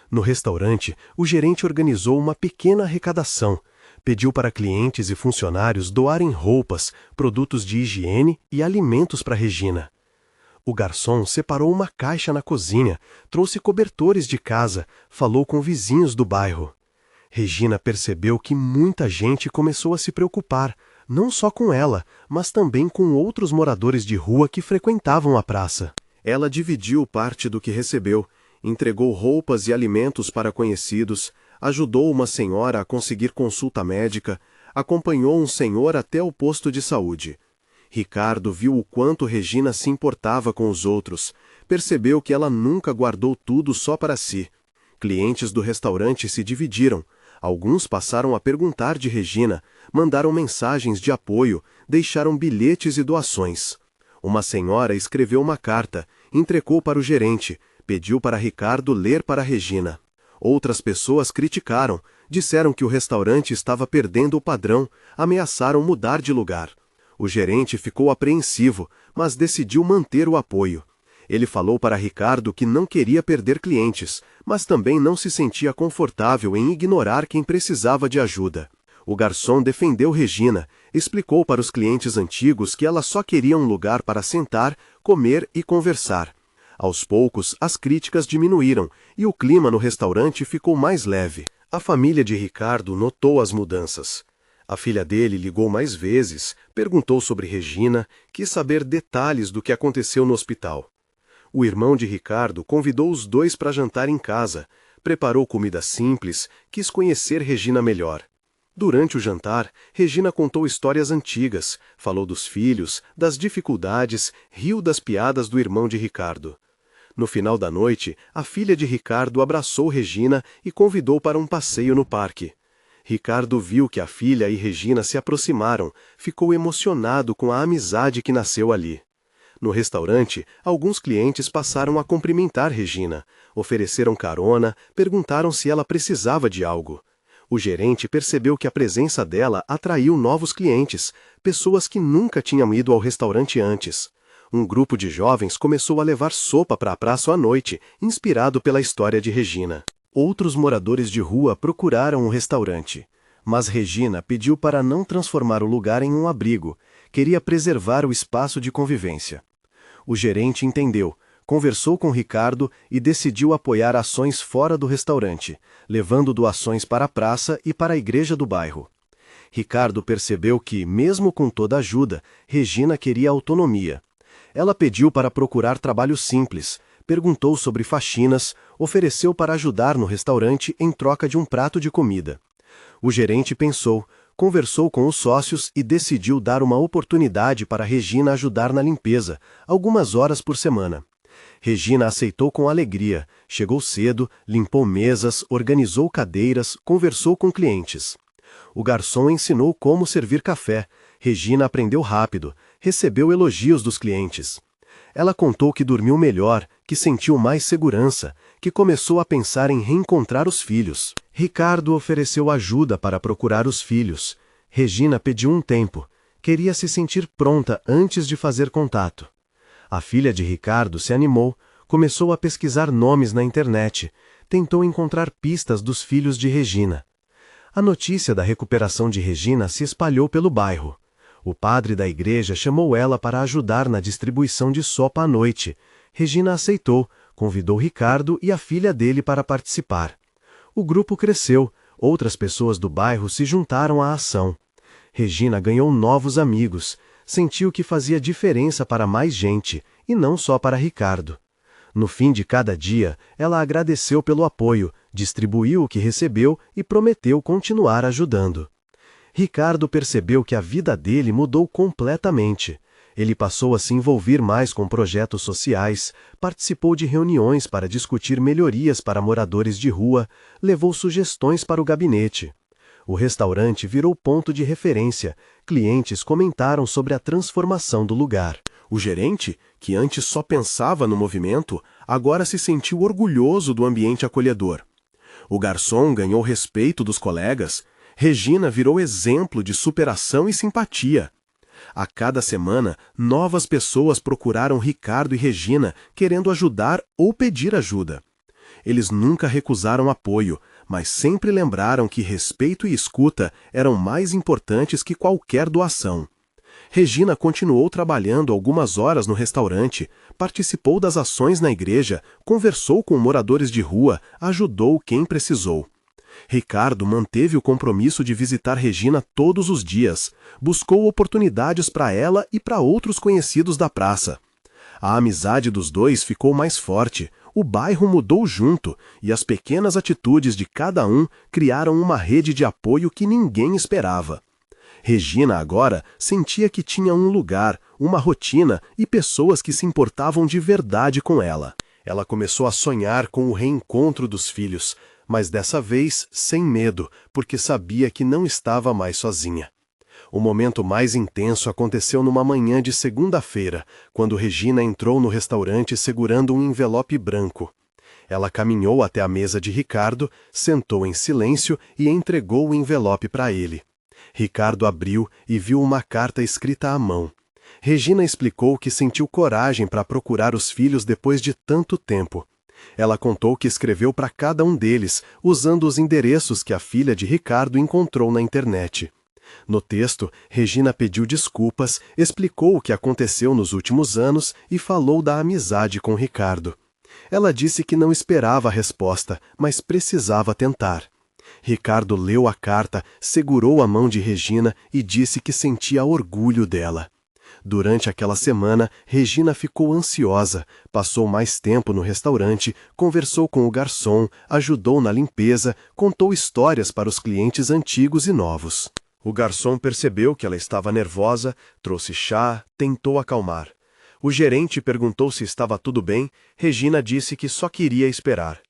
No restaurante, o gerente organizou uma pequena arrecadação, pediu para clientes e funcionários doarem roupas, produtos de higiene e alimentos para Regina. O garçom separou uma caixa na cozinha, trouxe cobertores de casa, falou com vizinhos do bairro. Regina percebeu que muita gente começou a se preocupar, não só com ela, mas também com outros moradores de rua que frequentavam a praça. Ela dividiu parte do que recebeu, entregou roupas e alimentos para conhecidos, ajudou uma senhora a conseguir consulta médica, acompanhou um senhor até o posto de saúde. Ricardo viu o quanto Regina se importava com os outros, percebeu que ela nunca guardou tudo só para si. Clientes do restaurante se dividiram. Alguns passaram a perguntar de Regina, mandaram mensagens de apoio, deixaram bilhetes e doações. Uma senhora escreveu uma carta, entregou para o gerente, pediu para Ricardo ler para Regina. Outras pessoas criticaram, disseram que o restaurante estava perdendo o padrão, ameaçaram mudar de lugar. O gerente ficou apreensivo, mas decidiu manter o apoio. Ele falou para Ricardo que não queria perder clientes, mas também não se sentia confortável em ignorar quem precisava de ajuda. O garçom defendeu Regina, explicou para os clientes antigos que ela só queria um lugar para sentar, comer e conversar. Aos poucos, as críticas diminuíram e o clima no restaurante ficou mais leve. A família de Ricardo notou as mudanças. A filha dele ligou mais vezes, perguntou sobre Regina, quis saber detalhes do que aconteceu no hospital. O irmão de Ricardo convidou os dois para jantar em casa, preparou comida simples, quis conhecer Regina melhor. Durante o jantar, Regina contou histórias antigas, falou dos filhos, das dificuldades, riu das piadas do irmão de Ricardo. No final da noite, a filha de Ricardo abraçou Regina e convidou para um passeio no parque. Ricardo viu que a filha e Regina se aproximaram, ficou emocionado com a amizade que nasceu ali. No restaurante, alguns clientes passaram a cumprimentar Regina, ofereceram carona, perguntaram se ela precisava de algo. O gerente percebeu que a presença dela atraiu novos clientes, pessoas que nunca tinham ido ao restaurante antes. Um grupo de jovens começou a levar sopa para a praça à noite, inspirado pela história de Regina. Outros moradores de rua procuraram o restaurante, mas Regina pediu para não transformar o lugar em um abrigo, queria preservar o espaço de convivência. O gerente entendeu, conversou com Ricardo e decidiu apoiar ações fora do restaurante, levando doações para a praça e para a igreja do bairro. Ricardo percebeu que, mesmo com toda a ajuda, Regina queria autonomia. Ela pediu para procurar trabalho simples, perguntou sobre faxinas, ofereceu para ajudar no restaurante em troca de um prato de comida. O gerente pensou, conversou com os sócios e decidiu dar uma oportunidade para Regina ajudar na limpeza, algumas horas por semana. Regina aceitou com alegria, chegou cedo, limpou mesas, organizou cadeiras, conversou com clientes. O garçom ensinou como servir café. Regina aprendeu rápido, recebeu elogios dos clientes. Ela contou que dormiu melhor, que sentiu mais segurança, que começou a pensar em reencontrar os filhos. Ricardo ofereceu ajuda para procurar os filhos. Regina pediu um tempo. Queria se sentir pronta antes de fazer contato. A filha de Ricardo se animou, começou a pesquisar nomes na internet, tentou encontrar pistas dos filhos de Regina. A notícia da recuperação de Regina se espalhou pelo bairro. O padre da igreja chamou ela para ajudar na distribuição de sopa à noite. Regina aceitou, convidou Ricardo e a filha dele para participar. O grupo cresceu, outras pessoas do bairro se juntaram à ação. Regina ganhou novos amigos, sentiu que fazia diferença para mais gente, e não só para Ricardo. No fim de cada dia, ela agradeceu pelo apoio, distribuiu o que recebeu e prometeu continuar ajudando. Ricardo percebeu que a vida dele mudou completamente. Ele passou a se envolver mais com projetos sociais, participou de reuniões para discutir melhorias para moradores de rua, levou sugestões para o gabinete. O restaurante virou ponto de referência, clientes comentaram sobre a transformação do lugar. O gerente, que antes só pensava no movimento, agora se sentiu orgulhoso do ambiente acolhedor. O garçom ganhou respeito dos colegas. Regina virou exemplo de superação e simpatia. A cada semana, novas pessoas procuraram Ricardo e Regina, querendo ajudar ou pedir ajuda. Eles nunca recusaram apoio, mas sempre lembraram que respeito e escuta eram mais importantes que qualquer doação. Regina continuou trabalhando algumas horas no restaurante, participou das ações na igreja, conversou com moradores de rua, ajudou quem precisou. Ricardo manteve o compromisso de visitar Regina todos os dias, buscou oportunidades para ela e para outros conhecidos da praça. A amizade dos dois ficou mais forte, o bairro mudou junto e as pequenas atitudes de cada um criaram uma rede de apoio que ninguém esperava. Regina agora sentia que tinha um lugar, uma rotina e pessoas que se importavam de verdade com ela. Ela começou a sonhar com o reencontro dos filhos, mas dessa vez sem medo, porque sabia que não estava mais sozinha. O momento mais intenso aconteceu numa manhã de segunda-feira, quando Regina entrou no restaurante segurando um envelope branco. Ela caminhou até a mesa de Ricardo, sentou em silêncio e entregou o envelope para ele. Ricardo abriu e viu uma carta escrita à mão. Regina explicou que sentiu coragem para procurar os filhos depois de tanto tempo. Ela contou que escreveu para cada um deles, usando os endereços que a filha de Ricardo encontrou na internet. No texto, Regina pediu desculpas, explicou o que aconteceu nos últimos anos e falou da amizade com Ricardo. Ela disse que não esperava a resposta, mas precisava tentar. Ricardo leu a carta, segurou a mão de Regina e disse que sentia orgulho dela. Durante aquela semana, Regina ficou ansiosa, passou mais tempo no restaurante, conversou com o garçom, ajudou na limpeza, contou histórias para os clientes antigos e novos. O garçom percebeu que ela estava nervosa, trouxe chá, tentou acalmar. O gerente perguntou se estava tudo bem, Regina disse que só queria esperar.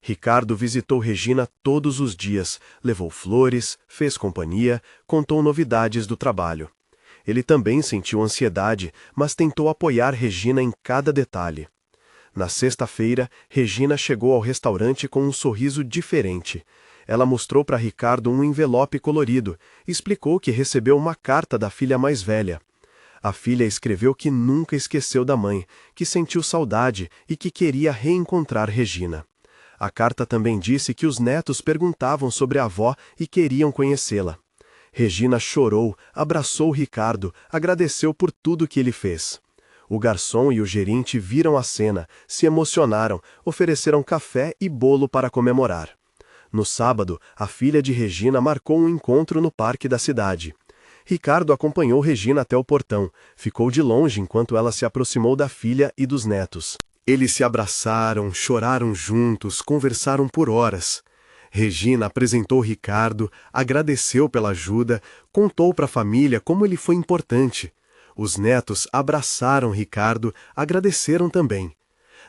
Ricardo visitou Regina todos os dias, levou flores, fez companhia, contou novidades do trabalho. Ele também sentiu ansiedade, mas tentou apoiar Regina em cada detalhe. Na sexta-feira, Regina chegou ao restaurante com um sorriso diferente. Ela mostrou para Ricardo um envelope colorido e explicou que recebeu uma carta da filha mais velha. A filha escreveu que nunca esqueceu da mãe, que sentiu saudade e que queria reencontrar Regina. A carta também disse que os netos perguntavam sobre a avó e queriam conhecê-la. Regina chorou, abraçou Ricardo, agradeceu por tudo que ele fez. O garçom e o gerente viram a cena, se emocionaram, ofereceram café e bolo para comemorar. No sábado, a filha de Regina marcou um encontro no parque da cidade. Ricardo acompanhou Regina até o portão, ficou de longe enquanto ela se aproximou da filha e dos netos. Eles se abraçaram, choraram juntos, conversaram por horas. Regina apresentou Ricardo, agradeceu pela ajuda, contou para a família como ele foi importante. Os netos abraçaram Ricardo, agradeceram também.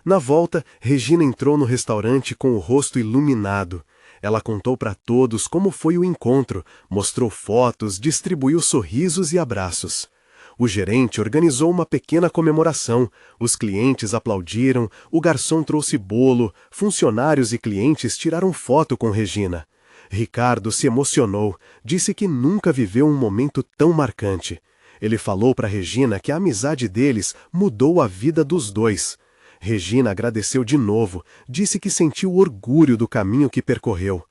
Na volta, Regina entrou no restaurante com o rosto iluminado. Ela contou para todos como foi o encontro, mostrou fotos, distribuiu sorrisos e abraços. O gerente organizou uma pequena comemoração, os clientes aplaudiram, o garçom trouxe bolo, funcionários e clientes tiraram foto com Regina. Ricardo se emocionou, disse que nunca viveu um momento tão marcante. Ele falou para Regina que a amizade deles mudou a vida dos dois. Regina agradeceu de novo, disse que sentiu orgulho do caminho que percorreu.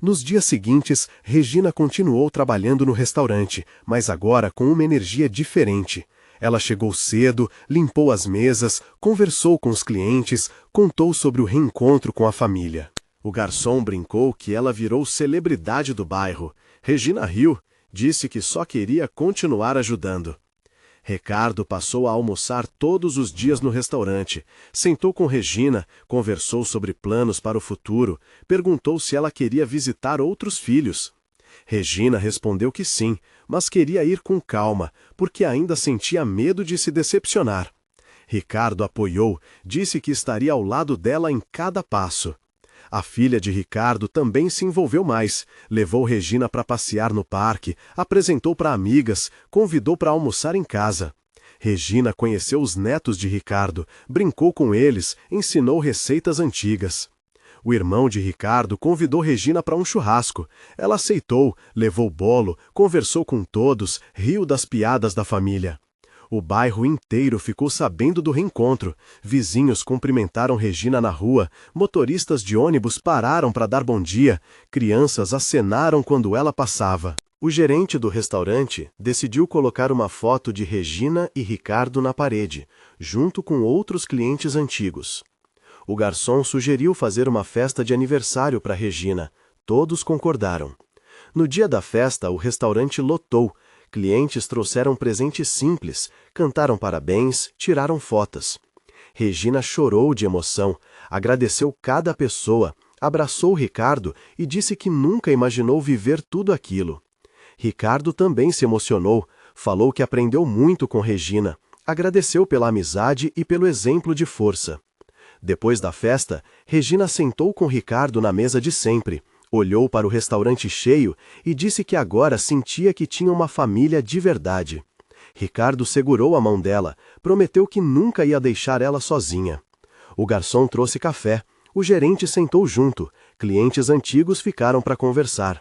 Nos dias seguintes, Regina continuou trabalhando no restaurante, mas agora com uma energia diferente. Ela chegou cedo, limpou as mesas, conversou com os clientes, contou sobre o reencontro com a família. O garçom brincou que ela virou celebridade do bairro. Regina riu, disse que só queria continuar ajudando. Ricardo passou a almoçar todos os dias no restaurante, sentou com Regina, conversou sobre planos para o futuro, perguntou se ela queria visitar outros filhos. Regina respondeu que sim, mas queria ir com calma, porque ainda sentia medo de se decepcionar. Ricardo apoiou, disse que estaria ao lado dela em cada passo. A filha de Ricardo também se envolveu mais, levou Regina para passear no parque, apresentou para amigas, convidou para almoçar em casa. Regina conheceu os netos de Ricardo, brincou com eles, ensinou receitas antigas. O irmão de Ricardo convidou Regina para um churrasco. Ela aceitou, levou bolo, conversou com todos, riu das piadas da família. O bairro inteiro ficou sabendo do reencontro. Vizinhos cumprimentaram Regina na rua, motoristas de ônibus pararam para dar bom dia, crianças acenaram quando ela passava. O gerente do restaurante decidiu colocar uma foto de Regina e Ricardo na parede, junto com outros clientes antigos. O garçom sugeriu fazer uma festa de aniversário para Regina. Todos concordaram. No dia da festa, o restaurante lotou. Clientes trouxeram presentes simples, cantaram parabéns, tiraram fotos. Regina chorou de emoção, agradeceu cada pessoa, abraçou Ricardo e disse que nunca imaginou viver tudo aquilo. Ricardo também se emocionou, falou que aprendeu muito com Regina, agradeceu pela amizade e pelo exemplo de força. Depois da festa, Regina sentou com Ricardo na mesa de sempre. olhou para o restaurante cheio e disse que agora sentia que tinha uma família de verdade. Ricardo segurou a mão dela, prometeu que nunca ia deixar ela sozinha. O garçom trouxe café, o gerente sentou junto, clientes antigos ficaram para conversar.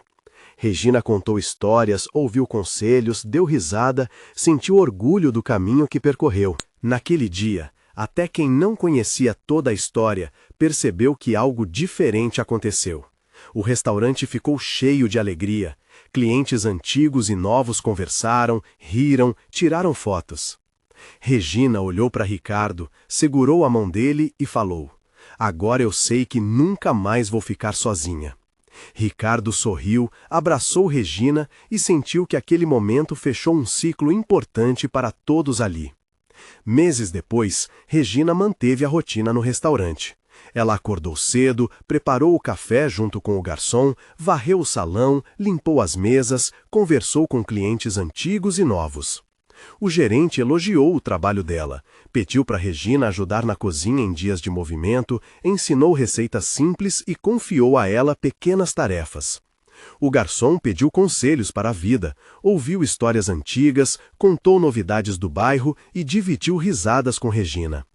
Regina contou histórias, ouviu conselhos, deu risada, sentiu orgulho do caminho que percorreu. Naquele dia, até quem não conhecia toda a história percebeu que algo diferente aconteceu. O restaurante ficou cheio de alegria. Clientes antigos e novos conversaram, riram, tiraram fotos. Regina olhou para Ricardo, segurou a mão dele e falou: "Agora eu sei que nunca mais vou ficar sozinha." Ricardo sorriu, abraçou Regina e sentiu que aquele momento fechou um ciclo importante para todos ali. Meses depois, Regina manteve a rotina no restaurante. Ela acordou cedo, preparou o café junto com o garçom, varreu o salão, limpou as mesas, conversou com clientes antigos e novos. O gerente elogiou o trabalho dela, pediu para Regina ajudar na cozinha em dias de movimento, ensinou receitas simples e confiou a ela pequenas tarefas. O garçom pediu conselhos para a vida, ouviu histórias antigas, contou novidades do bairro e dividiu risadas com Regina.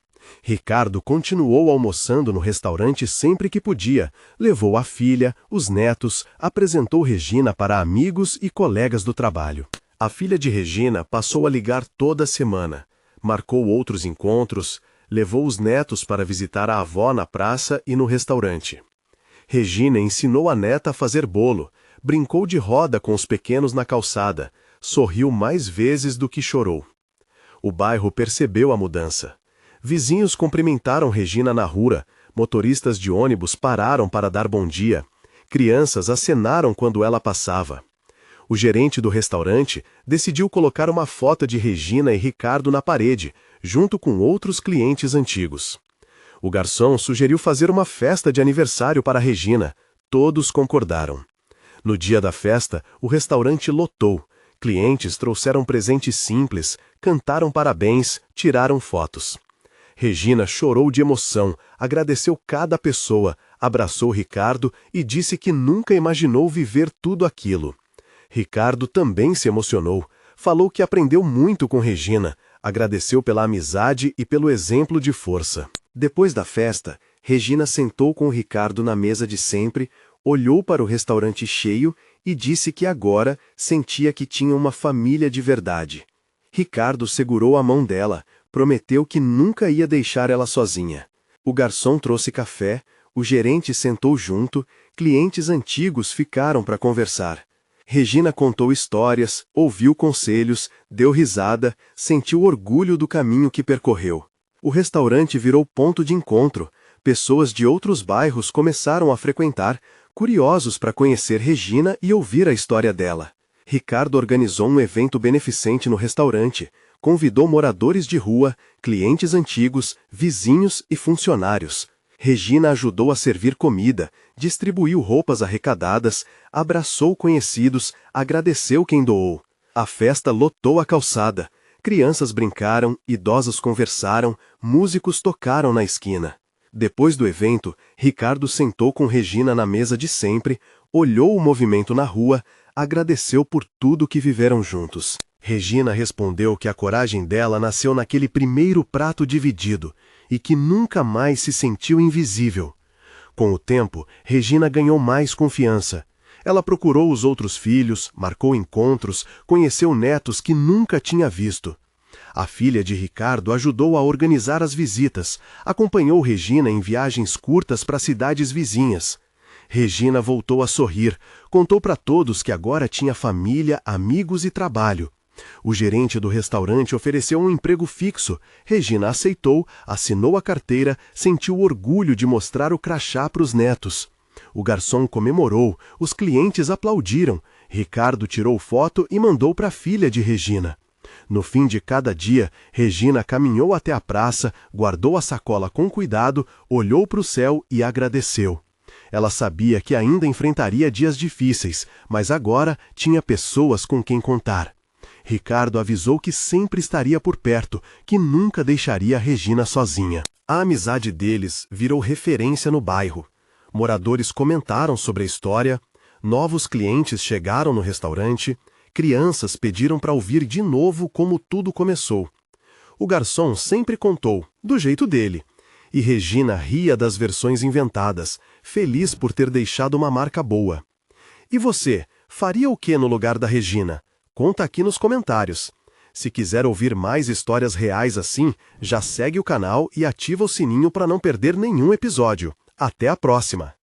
Ricardo continuou almoçando no restaurante sempre que podia, levou a filha, os netos, apresentou Regina para amigos e colegas do trabalho. A filha de Regina passou a ligar toda semana, marcou outros encontros, levou os netos para visitar a avó na praça e no restaurante. Regina ensinou a neta a fazer bolo, brincou de roda com os pequenos na calçada, sorriu mais vezes do que chorou. O bairro percebeu a mudança. Vizinhos cumprimentaram Regina na rua, motoristas de ônibus pararam para dar bom dia, crianças acenaram quando ela passava. O gerente do restaurante decidiu colocar uma foto de Regina e Ricardo na parede, junto com outros clientes antigos. O garçom sugeriu fazer uma festa de aniversário para Regina. Todos concordaram. No dia da festa, o restaurante lotou. Clientes trouxeram presentes simples, cantaram parabéns, tiraram fotos. Regina chorou de emoção, agradeceu cada pessoa, abraçou Ricardo e disse que nunca imaginou viver tudo aquilo. Ricardo também se emocionou, falou que aprendeu muito com Regina, agradeceu pela amizade e pelo exemplo de força. Depois da festa, Regina sentou com Ricardo na mesa de sempre, olhou para o restaurante cheio e disse que agora sentia que tinha uma família de verdade. Ricardo segurou a mão dela, prometeu que nunca ia deixar ela sozinha. O garçom trouxe café, o gerente sentou junto, clientes antigos ficaram para conversar. Regina contou histórias, ouviu conselhos, deu risada, sentiu orgulho do caminho que percorreu. O restaurante virou ponto de encontro. Pessoas de outros bairros começaram a frequentar, curiosos para conhecer Regina e ouvir a história dela. Ricardo organizou um evento beneficente no restaurante, convidou moradores de rua, clientes antigos, vizinhos e funcionários. Regina ajudou a servir comida, distribuiu roupas arrecadadas, abraçou conhecidos, agradeceu quem doou. A festa lotou a calçada. Crianças brincaram, idosos conversaram, músicos tocaram na esquina. Depois do evento, Ricardo sentou com Regina na mesa de sempre, olhou o movimento na rua, agradeceu por tudo que viveram juntos. Regina respondeu que a coragem dela nasceu naquele primeiro prato dividido e que nunca mais se sentiu invisível. Com o tempo, Regina ganhou mais confiança. Ela procurou os outros filhos, marcou encontros, conheceu netos que nunca tinha visto. A filha de Ricardo ajudou a organizar as visitas, acompanhou Regina em viagens curtas para cidades vizinhas. Regina voltou a sorrir, contou para todos que agora tinha família, amigos e trabalho. O gerente do restaurante ofereceu um emprego fixo. Regina aceitou, assinou a carteira, sentiu orgulho de mostrar o crachá para os netos. O garçom comemorou, os clientes aplaudiram. Ricardo tirou foto e mandou para a filha de Regina. No fim de cada dia, Regina caminhou até a praça, guardou a sacola com cuidado, olhou para o céu e agradeceu. Ela sabia que ainda enfrentaria dias difíceis, mas agora tinha pessoas com quem contar. Ricardo avisou que sempre estaria por perto, que nunca deixaria Regina sozinha. A amizade deles virou referência no bairro. Moradores comentaram sobre a história, novos clientes chegaram no restaurante, crianças pediram para ouvir de novo como tudo começou. O garçom sempre contou, do jeito dele, e Regina ria das versões inventadas, feliz por ter deixado uma marca boa. E você, faria o que no lugar da Regina? Conta aqui nos comentários. Se quiser ouvir mais histórias reais assim, já segue o canal e ativa o sininho para não perder nenhum episódio. Até a próxima!